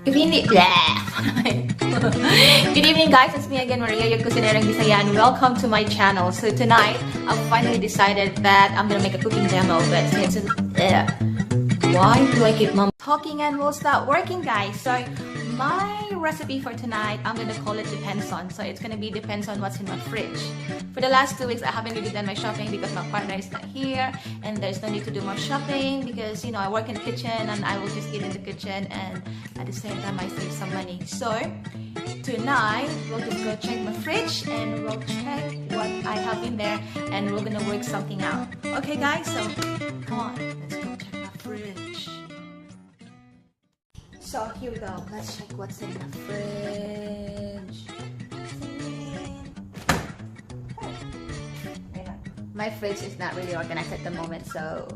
Good evening. Good evening, guys. It's me again, Maria, your kusinerang bisaya, and welcome to my channel. So tonight, I've finally decided that I'm gonna make a cooking demo. But since why do I keep talking and we'll start working, guys? So my recipe for tonight, I'm gonna call it depends on. So it's gonna be depends on what's in my fridge. For the last 2 weeks, I haven't really done my shopping because my partner is not here, and there's no need to do more shopping because I work in the kitchen and I will just eat in the kitchen, and at the same time I save some money. So tonight we'll just go check my fridge and we'll check what I have in there, and we're gonna work something out. Okay, guys, so come on, let's go check my fridge. So here we go. Let's check what's in the fridge. My fridge is not really organized at the moment, so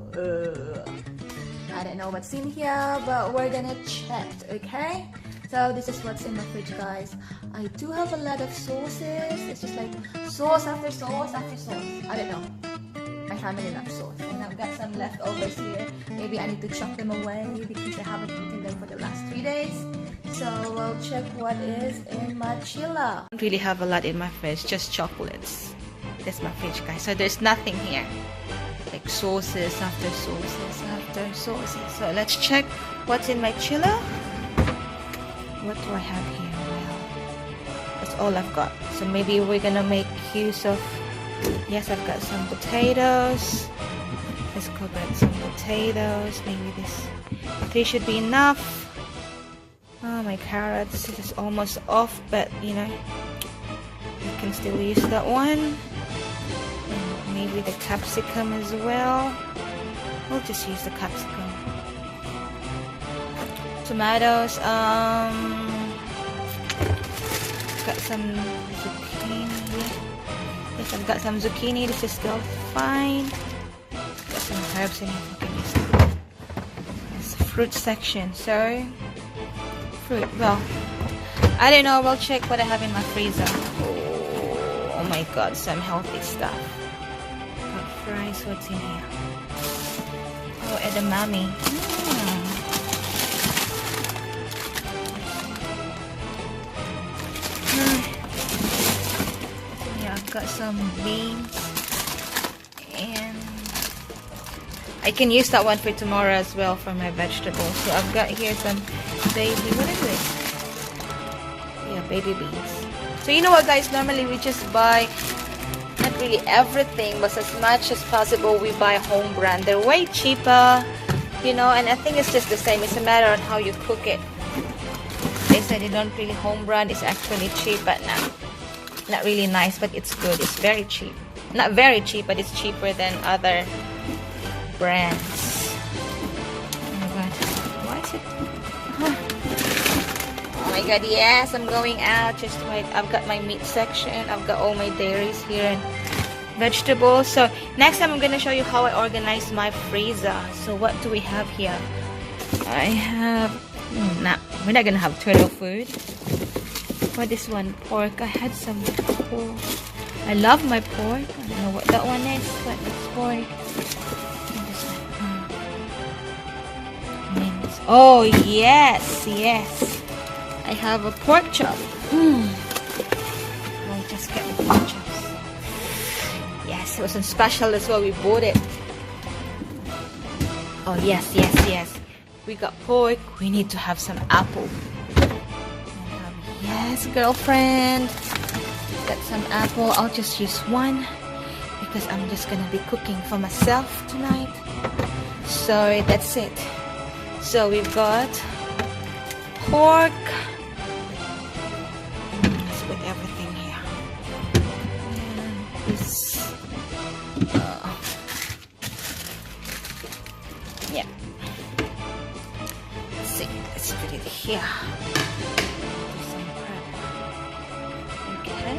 I don't know what's in here, but we're gonna check, okay? So this is what's in my fridge, guys. I do have a lot of sauces. It's just like sauce after sauce after sauce. I don't know. My family loves sauce, and I've got some leftovers here. Maybe I need to chuck them away because I haven't eaten them for the last 3 days. So we'll check what is in my chiller. I don't really have a lot in my fridge, just chocolates. That's my fridge, guys. So there's nothing here, like sauces after sauces after sauces. So let's check what's in my chiller. What do I have here? Well, that's all I've got. So maybe we're gonna make use of. Yes, I've got some potatoes. Let's go grab some potatoes. Maybe this 3 should be enough. Oh, my carrots. This is almost off, but you can still use that one. And maybe the capsicum as well. We'll just use the capsicum. Tomatoes. Got some zucchini. Yes, I've got some zucchini. This is still fine. Got some herbs in here. It's the fruit section. So fruit. Well, I don't know. We'll check what I have in my freezer. Oh my God, some healthy stuff. Got fries. What's in here? Oh, edamame. Yeah, I've got some beans, and I can use that one for tomorrow as well for my vegetables. So I've got here some baby. What is this? Yeah, baby beans. So you know what, guys, normally we just buy not really everything, but as much as possible we buy home brand. They're way cheaper, and I think it's just the same. It's a matter of how you cook it. They said they don't really home brand is actually cheap, but not really nice, but it's good. It's very cheap. Not very cheap, but it's cheaper than other brands. Oh my God, why is it? Oh my God, yes, I'm going out. Just wait. I've got my meat section. I've got all my dairies here and vegetables. So next time I'm going to show you how I organize my freezer. So what do we have here? I have, we're not going to have turtle food. What is one? Pork. I had some pork. I love my pork. I don't know what that one is, but it's pork. Oh, yes, yes. I have a pork chop. We'll just get the pork chops. Yes, it was on special as well. We bought it. Oh, yes, yes, yes. We got pork. We need to have some apple. Yes, girlfriend. Got some apple. I'll just use one because I'm just gonna be cooking for myself tonight. So that's it. So we've got pork. Let's put everything here. And this. Yeah. Let's see. Let's put it here. Some prep. Okay.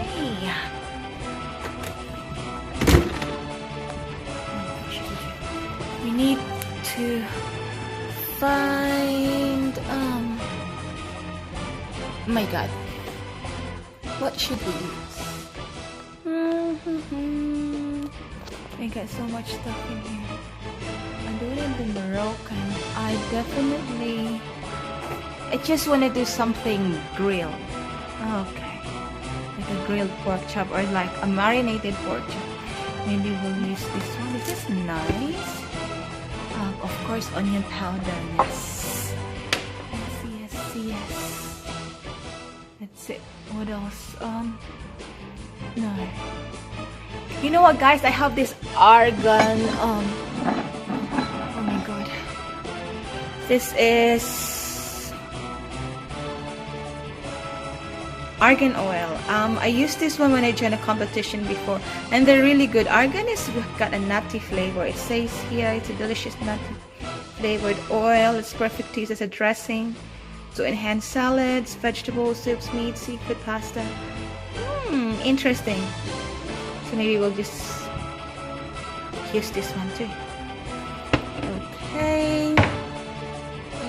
We need to find oh my God, what should we use? I got so much stuff in here. I'm doing it in Moroccan. I just want to do something grilled. Okay, like a grilled pork chop or like a marinated pork chop. Maybe we'll use this one. Is this nice? Of course, onion powder. Yes. Yes. That's it. What else? No. You know what, guys? I have this argan. Oh my god. This is argan oil. I used this one when I joined a competition before, and they're really good. Argan is got a nutty flavor. It says here it's a delicious nutty flavored oil. It's perfect to use as a dressing to enhance salads, vegetables, soups, meat, seafood, pasta. Interesting. So maybe we'll just use this one too. Okay.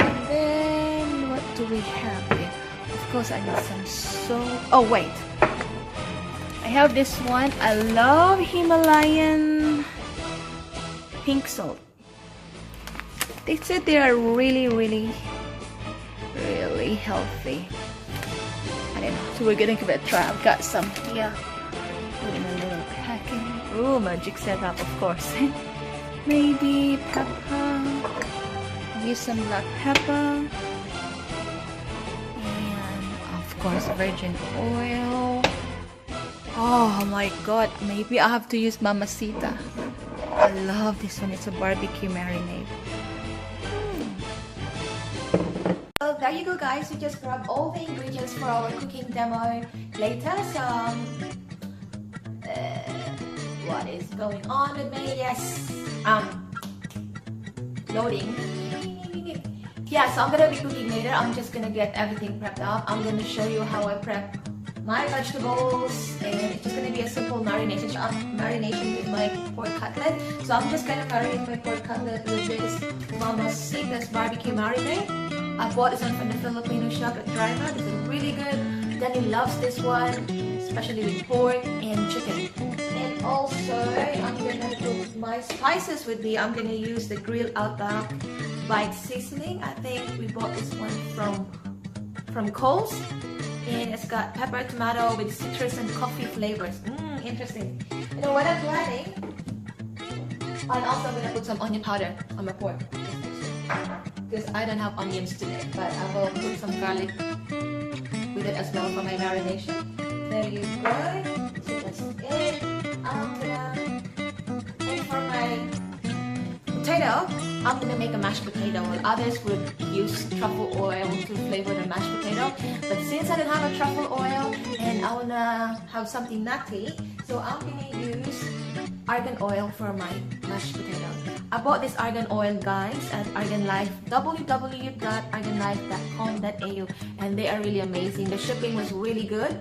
And then what do we have here? Of course, I need some salt. Oh wait, I have this one. I love Himalayan pink salt. They said they are really healthy. I don't know, so we're gonna give it a try. I've got some here. Put in a little packing. Ooh, magic setup, of course. Maybe pepper. Use some black pepper. And of course, virgin oil. Oh my god, maybe I have to use Mamacita. I love this one. It's a barbecue marinade. So there you go, guys. We just grabbed all the ingredients for our cooking demo later. So what is going on with me? Yes, loading. Yeah, so I'm gonna be cooking later. I'm just gonna get everything prepped up. I'm gonna show you how I prep my vegetables, and it's just gonna be a simple marination with my pork cutlet. So I'm just gonna marinate my pork cutlet with this Mamacita's barbecue marinade. I bought this one from the Filipino shop at Driver. This is really good. Danny loves this one, especially with pork and chicken. And also, I'm gonna cook my spices with me. I'm gonna use the Grill Outback Bite Seasoning. I think we bought this one from Kohl's. And it's got pepper, tomato with citrus and coffee flavors. Interesting. You know what I'm planning? And also I'm gonna put some onion powder on my pork. Because I don't have onions today, but I will put some garlic with it as well for my marination. There you go. So that's it. And for my potato, I'm gonna make a mashed potato. Others would use truffle oil to flavor the mashed potato, but since I don't have a truffle oil and I wanna have something nutty, so I'm gonna use argan oil for my mashed potato. I bought this argan oil, guys, at Argan Life, www.arganlife.com.au, and they are really amazing. The shipping was really good,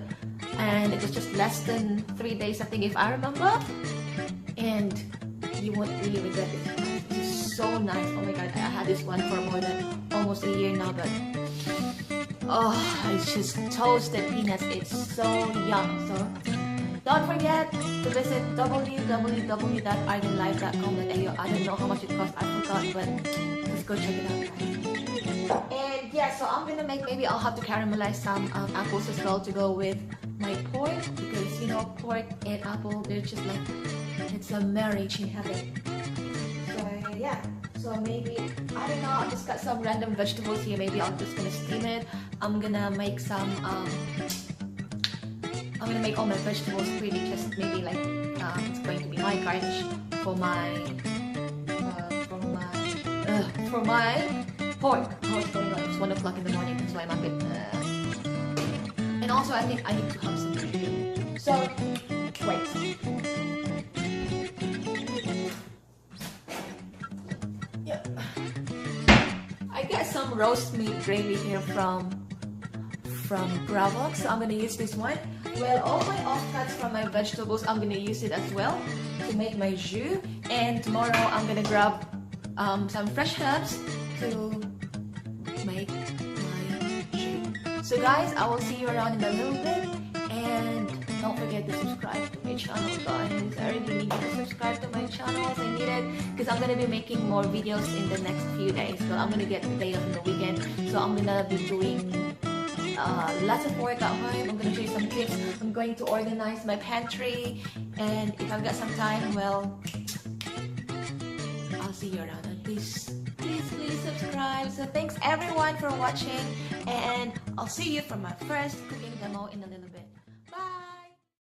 and it was just less than 3 days, I think, if I remember. And you won't really regret it. It's so nice. Oh my god, I had this one for more than almost a year now, but oh, it's just toasted peanuts. It's so yum. So don't forget to visit www.arganlife.com.au. I don't know how much it costs, I forgot, but just go check it out, guys. And yeah, so I'm gonna make, maybe I'll have to caramelize some apples as well to go with my pork, because you know, pork and apple, they're just like, it's a marriage in heaven. So yeah, so maybe, I don't know, I just got some random vegetables here. Maybe I'm just gonna steam it. I'm gonna make some I'm gonna make all my vegetables pretty, just maybe like it's going to be my garnish for my pork. Oh, it's going on. It's 1 o'clock in the morning, that's why I'm a bit. And also, I think I need to have some food. So wait. Yeah. I got some roast meat gravy here from Bravox, so I'm gonna use this one. Well, all my offcuts from my vegetables, I'm gonna use it as well to make my jus. And tomorrow I'm gonna grab some fresh herbs to make my jus. So guys, I will see you around in a little bit, and don't forget to subscribe to my channel, guys. I really need you to subscribe to my channel. I need it because I'm gonna be making more videos in the next few days. Well, I'm gonna get the day off in the weekend, so I'm gonna be doing lots of work at home. I'm gonna show you some tips. I'm going to organize my pantry, and if I've got some time, well, I'll see you around. And please subscribe. So thanks everyone for watching, and I'll see you for my first cooking demo in a little bit.